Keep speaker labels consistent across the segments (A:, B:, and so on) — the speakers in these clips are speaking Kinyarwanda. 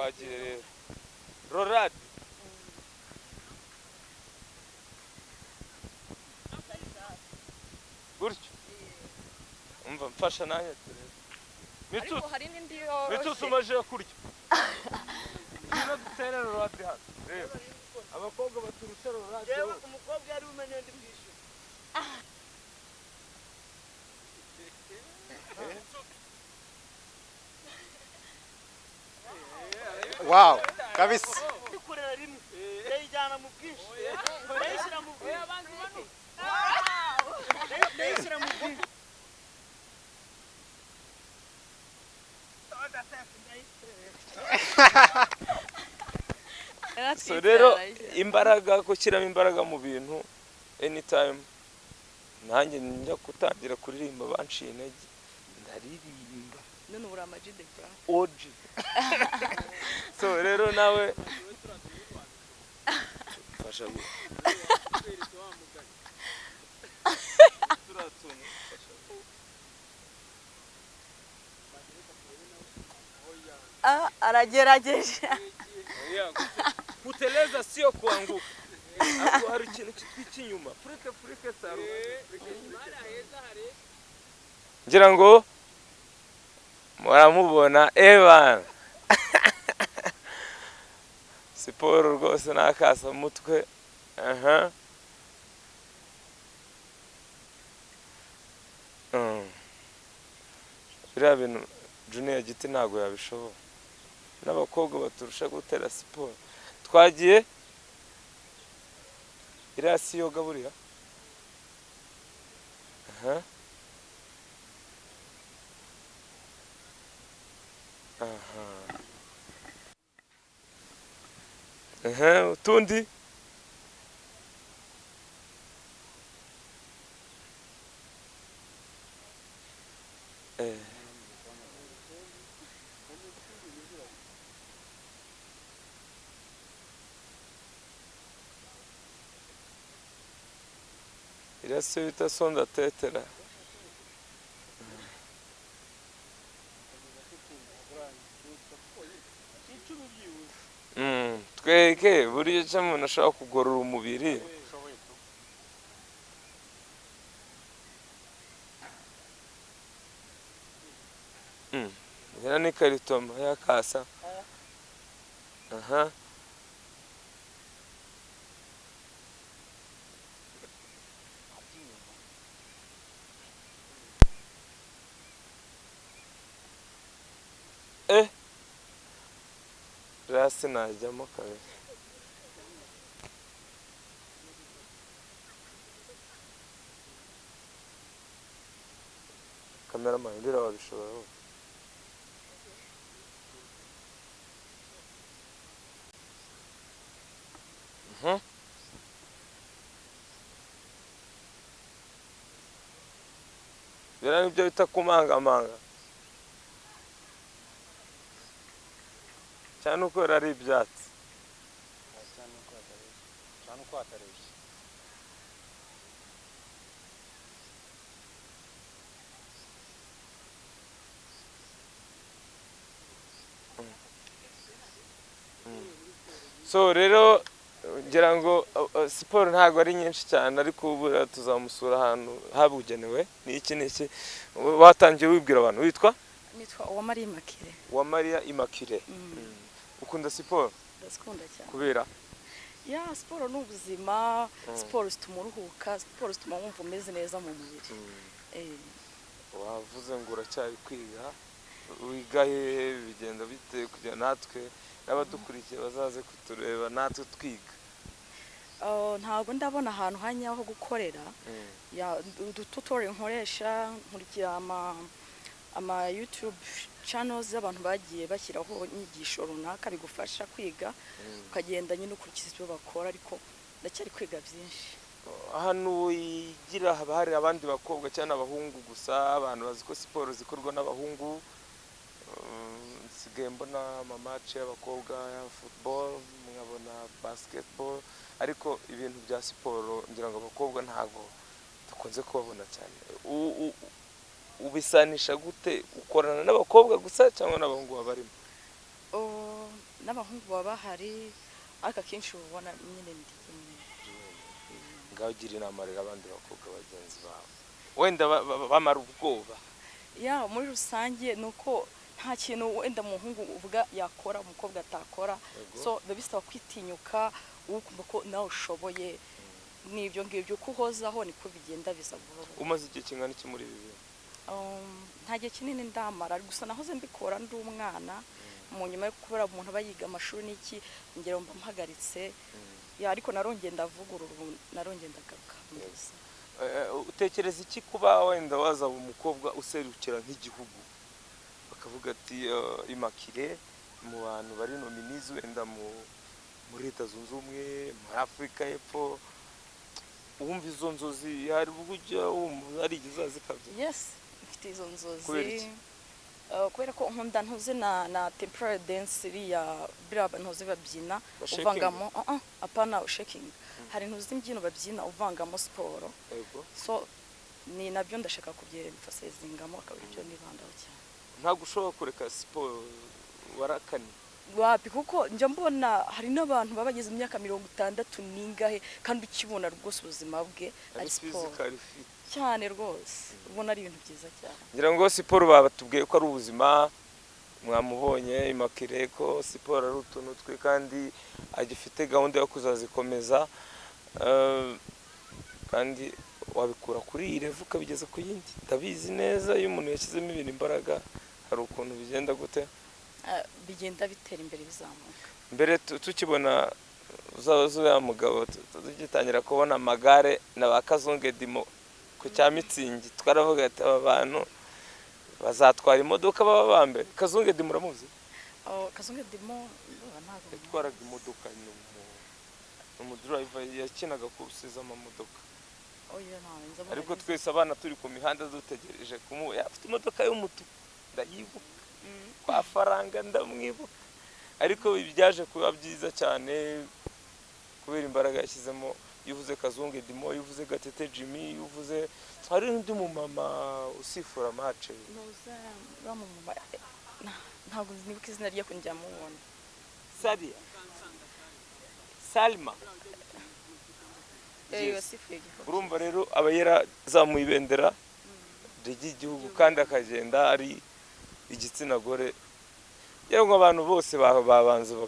A: twagiye rero Rorad gutyo umva mfasha nanjye turebe Mitsutsu
B: hari n'indi yo
A: Mitsutsu maje kurya Nino dutere Rorad hano reba abakobwa baturusha Rorad
C: yewe umukobwa yari umenye ndi bwishu
D: Wow, kabisa.
C: ikurera rimwe yayijyana mu bwinshi yayishyira mu bwinshi abantu bano yayishyira mu bwinshi
A: so rero imbaraga gushyiramo imbaraga mu bintu anytime nanjye njya kutangira kuririmba banciye intege ndaririmba
B: none uri amajide bra
A: oji so rero nawe fasha
B: aragerageje
A: kuteleza sio kuanguka hapo hari ikintu kitwika inyuma furike saro ngira ngo muramubona Eva siporo rwose nakasa mutwe biriya bintu Junior Giti ntago yabishobora n'abakobwa baturusha gutera siporo twagiye iriya si yoga buriya utundi iriya si yo bita sonda tetera tweke buriya icyo umuntu ashobora kugorora umubiri iriya ni karitoma yakasa rasi najyamo kabiri kameramani ndira wabishobora biriya nibyo bita kumangamanga cyane uko ari ibyatsi
D: cyane uko atareshya
A: so rero ngira ngo siporo ntago ari nyinshi cyane ariko ubu tuzamusura ahantu habugenewe ni iki watangiye wibwira abantu witwa
B: nitwa Uwamariya Immaculée
A: Uwamariya Immaculée ukunda siporo
B: ndazikunda cyane
A: kubera
B: ya siporo n'ubuzima siporo zituma uruhuka siporo zituma wumva umeze neza mu mubiri
A: wavuze ngo uracyari kwiga wigaye bigenda bite kugira natwe n'abadukurikiye bazaze kutureba natwe twiga
B: ntabwo ndabona ahantu hanya ho gukorera ya tutorial nkoresha nkurikira ama YouTube channels z'abantu bagiye bashyiraho inyigisho runaka bigufasha kwiga ukagenda nyine ukurikiza ibyo bakora ariko ndacyari kwiga byinshi
A: hano yigira haba hari abandi bakobwa cyane abahungu gusa abantu bazi ko siporo zikorwa n'abahungu nsigaye mbona amamatch y'abakobwa ya football nkabona basketball ariko ibintu bya siporo ngira ngo abakobwa ntago dukunze kubabona cyane ubisanisha gute ukorana n'abakobwa gusa cyangwa n'abahungu babarimo
B: n'abahungu baba bahari ariko akenshi ubona nyine ndi kimwe.
A: ngaho ugira inama rero abandi bakobwa bagenzi bawe wenda bamara ubwoba.
B: Ya muri rusange nuko nta kintu wenda muhungu uvuga yakora umukobwa atakora, so biba bisaba kwitinyuka ukumva ko nawe ushoboye. Nibyo ngibyo kuhozaho niko bigenda biza buhoro.
A: umaze igihe kingana iki muri ibi bintu?
B: Nta gihe kinini ndamara, gusa nahoze mbikora ndi umwana mu nyuma yo kubera umuntu aba yiga amashuri n'iki ngero mba mpagaritse. Ya ariko narongeye ndavugurura, narongeye ndagaruka.
A: utekereza iki kuba wenda wazaba umukobwa userukira nk'igihugu bakavuga ati Immaculée mu bantu bari nominize wenda muri Leta Zunze Ubumwe muri Afurika y'Epfo, wumva izo nzozi hari ubujya wumva ari igizazikabye?
B: Yes, mfite izo nzozi.
A: Kubera
B: ko nkunda ntuze na temporary dance ya biraba ntuze babyina uvangamo apana shaking. Hari ntuze imbyino babyina uvangamo siporo. So ni nabyo ndashaka kubyemfasizingamo akabiri byo nibandaho cyane.
A: Ntabwo ushobora kureka siporo warakani?
B: Wapi, kuko njya mbona hari n'abantu babageze imyaka 60 n'ingahe kandi ukibona rwose ubuzima bwe ari siporo cyane rwose, ubona ari ibintu byiza cyane.
A: Ngira ngo siporo babatubwiye ko ari ubuzima, mwamubonye Immaculée ko siporo ari utuntu twe kandi agifite gahunda yo kuzazikomeza, kandi wabikura kuri iyi revu ukabigeza ku yindi. Ndabizi neza iyo umuntu yashyizemo ibintu imbaraga hari ukuntu bigenda gute,
B: bigenda bitera imbere bizamuka.
A: Mbere tukibona uzazuya mugabo tugitangira kubona amagare na bakazunge dimo ku cya Mitsingi, twaravuga ati aba bantu bazatwara imodoka baba bambere. Kazunge dimo uramuzi?
B: Kazunge dimo ntabwo
A: yatwaraga imodoka, ni umudriver yakinaga kurusiza amamodoka. Ariko twese abana turi ku mihanda dutegereje kumuya afite imodoka y'umutuku, ndayibuka kwa faranga ndamwibuka. Ariko byaje kuba byiza cyane kubera imbaraga yashyizemo. Yuvuze Kazunge dimo, yuvuze Gatete Jimmy, yuvuze hari undi mu mama usifura match
B: noza bamumba, ntabwo nibuka izina rye ko njya mubona.
A: Sadia Salma. Urumva rero aba yarazamuye ibendera ry'igihugu kandi akagenda ari igitsina gore. Yewe abantu bose babanza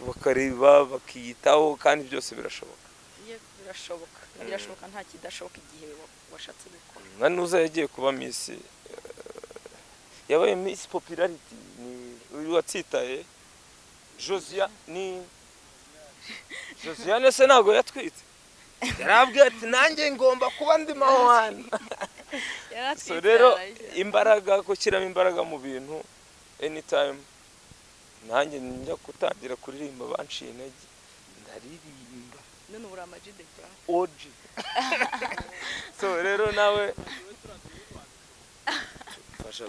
A: bakareba bakiyitaho kandi byose birashoboka.
B: Birashoboka nta kidashoboka igihe washatse gukora.
A: Nanuza yagiye kuba Miss, yabaye Miss Popularity, ni watsitaye Josia ni Josiane se ntago yatwitse, yarabwiye ati nanjye ngomba kuba ndi mahwana. So rero imbaraga gushyiramo imbaraga mu bintu anytime. Nanjye njya kutangira kuririmba banciye intege ndaririmba
B: none ubura amajide cyane
A: oji. So rero nawe fasha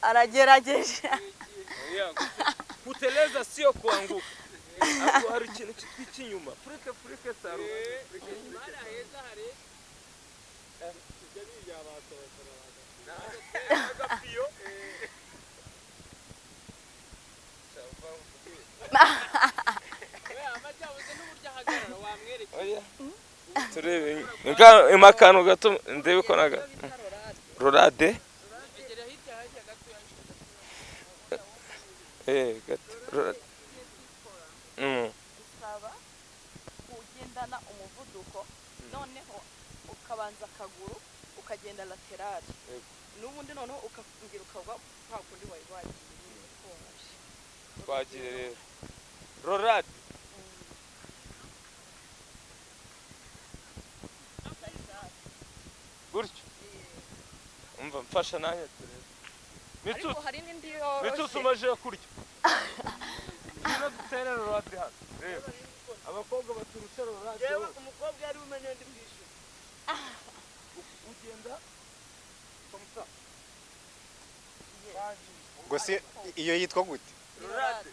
B: aragerageje.
A: Kuteleza sio kuanguka. Hapo hari ikintu kitwika inyuma. Furike saro. Mara heza hari. Kijani yabatokora. Agapio.
C: Amajabuze n'uburyo ahagarara wamwereka.
A: Oya. Turebe imakano gato ndebe ko naga. Rorade. Gato.
B: Bisaba kugendana umuvuduko, noneho ukabanza akaguru ukagenda lateral, n'ubundi noneho ukafungira ukagwa kwa kundi wayi
A: twagiye rero Rorade. Gutyo umva mfasha nanjye turebe.
B: Ariko hari n'indi yo
A: Mitsutsu maje kurya. Nino dutere Rorade hano. Reba. Abakobwa baturusha Rorade.
C: Yewe umukobwa yari umenye ndi kwishu.
A: Ugenda komsa.
D: Gose iyo yitwa gute?
A: Rorade.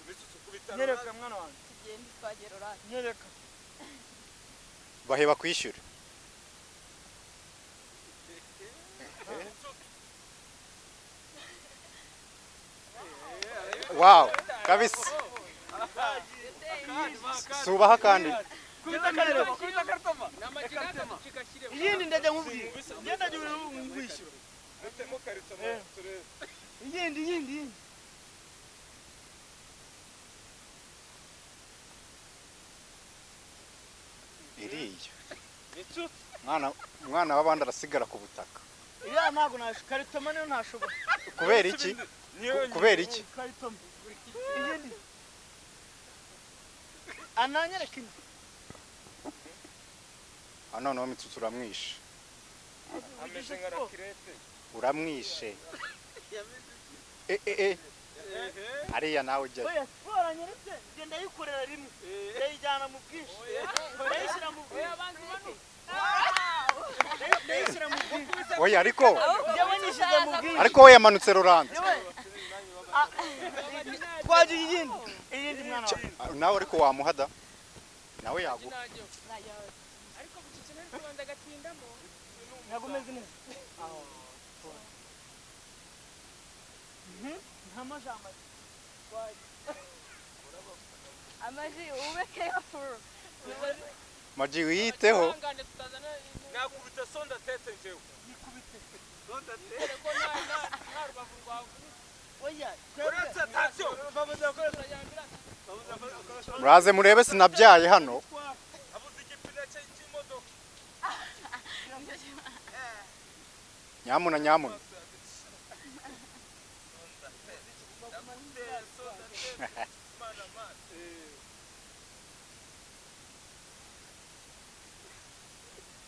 C: Mitsutsu kubitara. Nyereka mwana wanjye.
B: tugenda twagera Rorade.
C: Nyereka.
D: baheba kwishyura. Wow, kabisa. Subaha kandi.
C: Iyindi ndajya nkubwira. Ngenda jye ngwishyura. Iyindi.
D: Iriya. Mwana w'abandi arasigara ku butaka.
C: Iya ntago karitoma niyo ntashobora.
D: Kubera iki? Kubera iki?
C: Karitoma. Iyindi. Ananyereka indi.
D: Noneho Mitsutsu uramwishe.
A: ameze nka rakirete
D: Uramwishe. Ariya nawe ujya.
C: Oya siporo nyeretse genda yikorera rimwe. Ndayijyana mu bwinshi. Ndayishyira mu bwinshi. Abantu bano. Ndayishyira mu bwinshi.
D: Oya ariko.
C: Yewe nishize mu bwinshi.
D: Ariko we yamanutse Rwanda.
C: Twaje iyindi mwana wawe.
D: Nawe ariko wamuhada. Nawe yaguha.
E: ariko bukikene n'ubanza gatindamo
C: Nagumeze neza. Aho. Ntamajama.
E: amaji ube careful
D: Maji wiyiteho.
E: ngande tutazana
A: nakubita sonda tete njyewe sonda tete
E: ko nta rubavu rwawe
C: Oya.
A: uretse atacyo
D: Muraze murebe sinabyaye hano.
A: abuze igipine cy'imodoka
D: Nyamuna.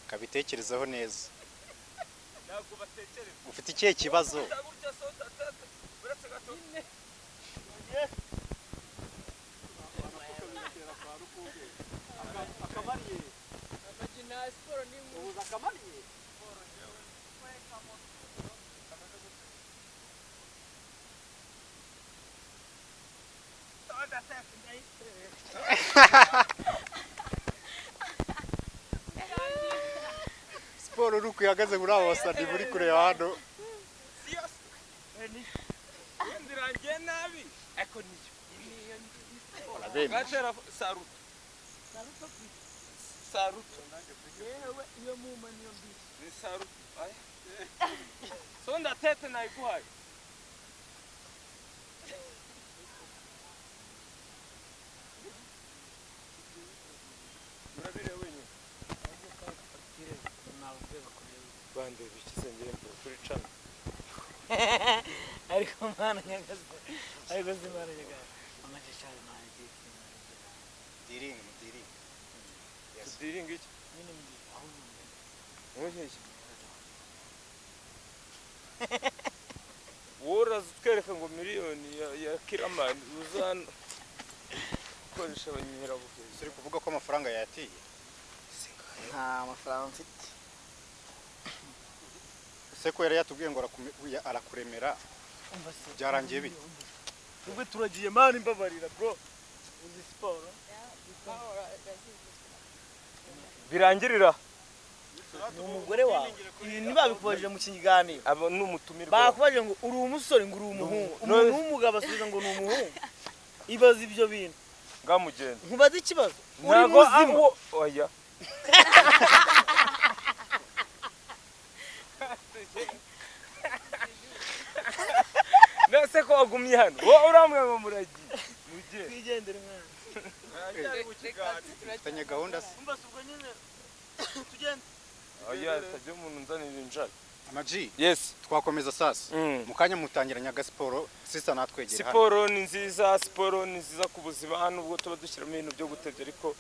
D: Kabitekerezaho neza.
A: ntabwo batekereza
D: Ufite ikihe kibazo?
A: burya sonda tete uretse gato
E: amaji na siporo ni mu
A: sonda tete
D: Siporo uko ihagaze muri abo basadi muri kureba hano.
A: ndirangiye nabi ariko niyo
D: Urabembe.
A: gatera saruto
C: Yewe iyo muma niyo mbi.
A: ni saruto aya sonda tete nayiguhaye urabire wenyine bande bikisengere kuri cana
C: Ariko mwana nyagaze. Ariko zimana nyagaze. Amaje cyane manje.
D: Diringi.
A: tudiringa iki
C: Nyine mbi. Aho
A: wowe woraza utwereka ngo miliyoni ya kiramani uzana ukoresha abanyirabuhezi
D: Turi kuvuga ko amafaranga yatiye.
C: nta mafaranga mfite.
D: Se ko yari yatubwiye ngo arakuremera.
C: Umva se.
D: Byarangiye bite?
C: Ubwo turagiye mani mbabarira bro. Uzi siporo?
A: birangirira
C: Ni umugore wawe. Ibi ntibabikubaje mu kiganiro.
A: aba n'umutumirwa
C: Bakubaje ngo uri umusore ngo uri umuhungu. Umuntu w'umugabo asubiza ngo ni umuhungu. Ibaza ibyo bintu.
A: ngamugenda
C: Nkubaza ikibazo. Uri
A: ntago
C: muzima.
A: aho oya nase ko wagumye hano wowe urambwira ngo muragiye mujye
C: Twigendere mwana.
D: Mfitanye gahunda se.
C: Umva subwo nyine tugende.
A: oya tajya umuntu nzanira injari
D: Amaji.
A: yes
D: Twakomeza sasa. Mukanya mutangiranya ga siporo sisa natwegera hano.
A: siporo ni nziza ku buzima hano ubwo tuba dushyiramo ibintu byo gutebya ariko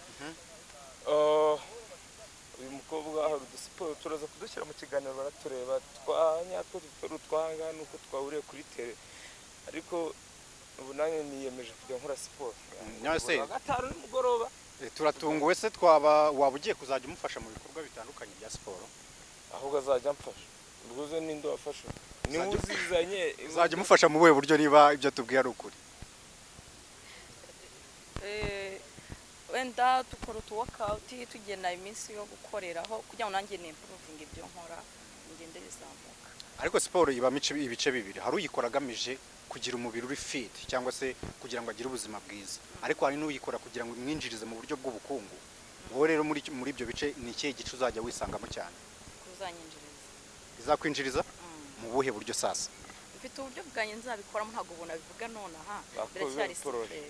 A: uyu mukobwa hari udusiporo turaza kudushyira mu kiganiro baratureba twanyatwo tutari utwanga nuko twahuriye kuri tele ariko ubu nanjye niyemeje kujya nkora siporo
D: Nyase.
A: gatanu nimugoroba
D: Turatunguwe se waba ugiye kuzajya umufasha mu bikorwa bitandukanye bya siporo.
A: ahubwo azajya amfasha rwuze ninde wafasha niwe uzizanye
D: Uzajya umufasha mu buhe buryo niba ibyo tubwiye ari ukuri.
B: wenda dukora workout tugena iminsi yo gukoreraho kugira ngo nanjye nimprove ibyo nkora ngende bizamuka.
D: ariko siporo ibamo ibice bibiri, hari uyikora agamije kugira umubiri uri fit cyangwa se kugira ngo agire ubuzima bwiza, ariko hari n'uyikora kugira ngo imwinjirize mu buryo bw'ubukungu. wowe rero muri ibyo bice ni ikihe gice uzajya wisangamo cyane?
B: Kuzanyinjiriza.
D: Izakwinjiriza mu buhe buryo sasa?
B: Mfite uburyo bwanjye nzabikoramo, ntabwo ubona bivuga none aha biracyari secret.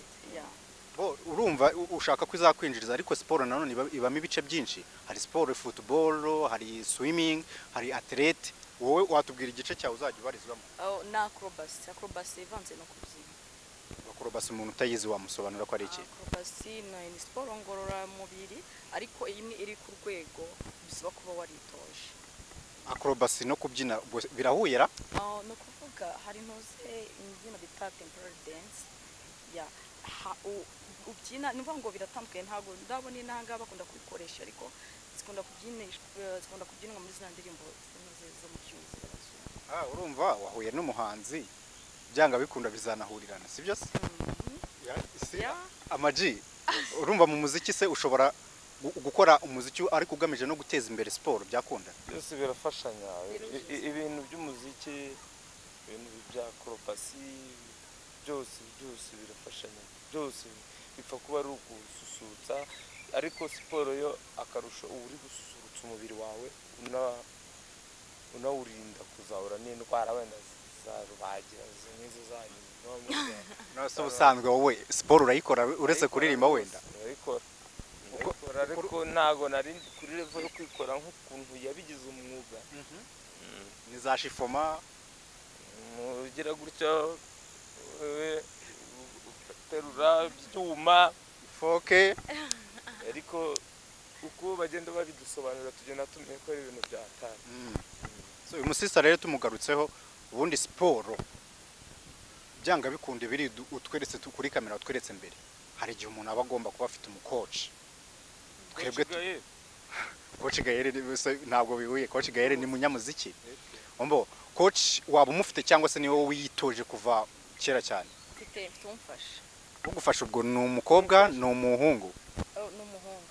D: Urumva ushaka ko izakwinjiriza, ariko siporo nanone ibamo ibice byinshi. Hari siporo football, hari swimming, hari athlete. Wowe watubwira igice cyawe uzajya ubarizwamo?
B: Na acrobacy ivanze no kubyina.
D: Acrobacy umuntu utayizi wamusobanura ko ari iki?
B: Acrobacy ni siporo ngororamubiri ariko iyi iri ku rwego bisaba kuba waritoje.
D: Acrobacy no kubyina birahuyera?
B: No kuvuga hari ntuze imbyino bita temporary dance ya ubyina nivuga ngo biratandukanye, ntabwo ndabona intanga bakunda kubikoresha, ariko zikunda kubyinwa muri zina ndirimbo zo mu cyuzi.
D: Urumva wahuye n'umuhanzi byanga bikunda bizanahurirana, sibyo se? Amaji, urumva mu muziki se ushobora gukora umuziki ariko ugamije no guteza imbere siporo, byakunda?
A: Byose birafashanya, ibintu by'umuziki, ibintu bya acrobacy, byose birafashanya, byose bipfa kuba ari ugususurutsa, ariko siporo yo akarusho uri gususurutsa umubiri wawe unawurinda kuzahura n'indwara wenda za rubagira nk'izo zanyu.
D: Nose ubusanzwe wowe siporo urayikora uretse kuririmba wenda?
A: Urayikora ariko ntago nari kuri level yo kwikora nk'ukuntu yabigize umwuga.
D: Ni za shifoma
A: ugira gutyo terura byuma
D: foke,
A: ariko uko bagenda babidusobanurira tugenda tumenye ko ari ibintu byatari.
D: So uyu musista rero tumugarutseho, ubundi siporo byanga bikunde biri utweretse kuri kamera utweretse mbere, hari igihe umuntu aba agomba kuba afite umucoach. Twebwe Coach Gaël ntabwo bihuye. Coach Gaël ni munyamuziki. Ombo coach waba umufite cyangwa se ni wowe wiyitoje kuva kera cyane?
B: Mfite umfasha.
D: Ugufasha ubwo ni umukobwa ni umuhungu?
B: Ni umuhungu.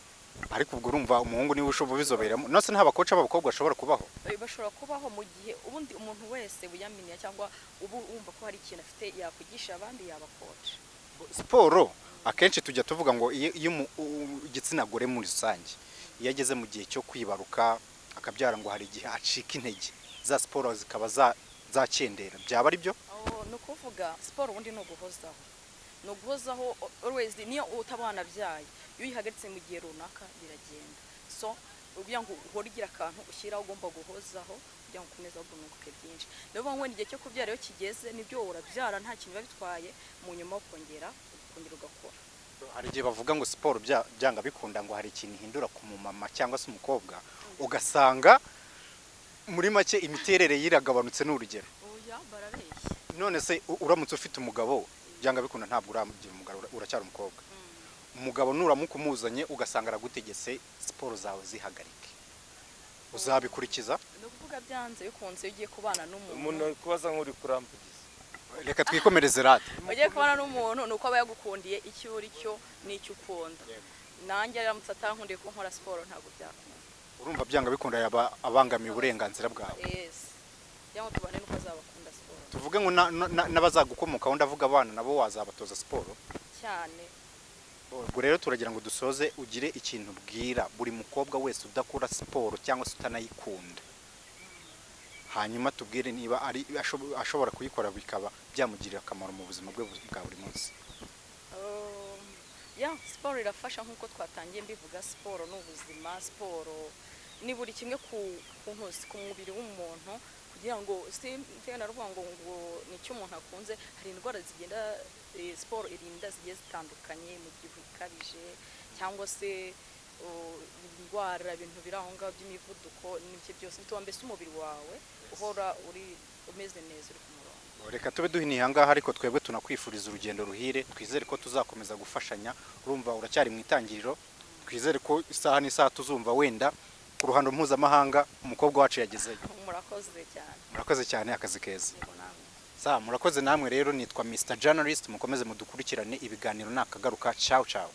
D: Ariko ubwo urumva umuhungu niwe ushobora bizoberamo. Nose nta bakoca b'abakobwa bashobora kubaho?
B: Bashobora kubaho mu gihe ubundi umuntu wese buyaminiye cyangwa ubu wumva ko hari ikintu afite yakugisha abandi yabakoca.
D: Siporo akenshi tujya tuvuga ngo iyo igitsina gore muri rusange iyo ageze mu gihe cyo kwibaruka akabyara ngo hari igihe acika intege, za siporo zikaba zakendera, byaba ari byo?
B: No kuvuga siporo ubundi no guhozaho always, niyo utabana byaye iyo uyihagaritse mu gihe runaka biragenda. So kugira ngo uhore ugira akantu ushyiraho ugomba guhozaho kugira ngo ukomeze guhumuke byinshi. Niyo mpamvu igihe cyo kubyara iyo kigeze nibyo urabyara nta kintu biba bitwaye, mu nyuma ukongera ugakora.
D: Hari igihe bavuga ngo siporo byanga bikunda ngo hari ikintu ihindura ku mumama cyangwa se umukobwa, ugasanga muri make imiterere yiragabanutse n'urugero.
B: Oya barabeshya.
D: None se uramutse ufite umugabo byanga bikunda ntabwo uramugira umugabo, uracyari umukobwa. Umugabo nuramuka umuzanye ugasanga aragutegetse siporo zawe zihagarike, uzabikurikiza?
B: No kuvuga byanze bikunze ugiye kubana n'umuntu.
A: Umuntu kubaza nk'uri kurambugiza.
D: Reka twikomereze rate.
B: Ugiye kubana n'umuntu nuko aba yagukundiye icyo uri cyo n'icyo ukunda. Nanjye aramutse atankundiye ko nkora siporo ntabwo byakunda.
D: Urumva byanga bikunda yaba abangamiye uburenganzira bwawe.
B: Yes. Cyangwa tubane nuko azabakunda siporo.
D: Tuvuge ngo n'abazagukomokaho ndavuga abana nabo wazabatoza siporo
B: cyane.
D: Ubwo rero turagira ngo dusoze ugire ikintu bwira buri mukobwa wese udakora siporo cyangwa se utanayikunda, hanyuma tubwire niba ari ashobora kuyikora bikaba byamugirira akamaro mu buzima bwe bwa buri munsi.
B: Siporo irafasha nk'uko twatangiye mbivuga, siporo ni ubuzima, siporo ni buri kimwe ku mubiri w'umuntu, kugira ngo na ruvuga ngo nicyo umuntu akunze. Hari indwara zigenda siporo irinda zigiye zitandukanye, mu gihe ikabije cyangwa se indwara ibintu biri aho ngaho by'imivuduko n'ibyo byose bituma mbese umubiri wawe uhora umeze neza uri ku murongo.
D: Reka tube duhiniye ahangaha, ariko twebwe tunakwifuriza urugendo ruhire, twizere ko tuzakomeza gufashanya. Urumva uracyari mu itangiriro, twizere ko isaha n'isaha tuzumva wenda ku ruhando mpuzamahanga umukobwa wacu yagezeyo. Murakoze cyane akazi keza. Murakoze namwe rero. Nitwa Mr Journalist, mukomeze mudukurikirane ibiganiro nakagaruka. Ciao ciao.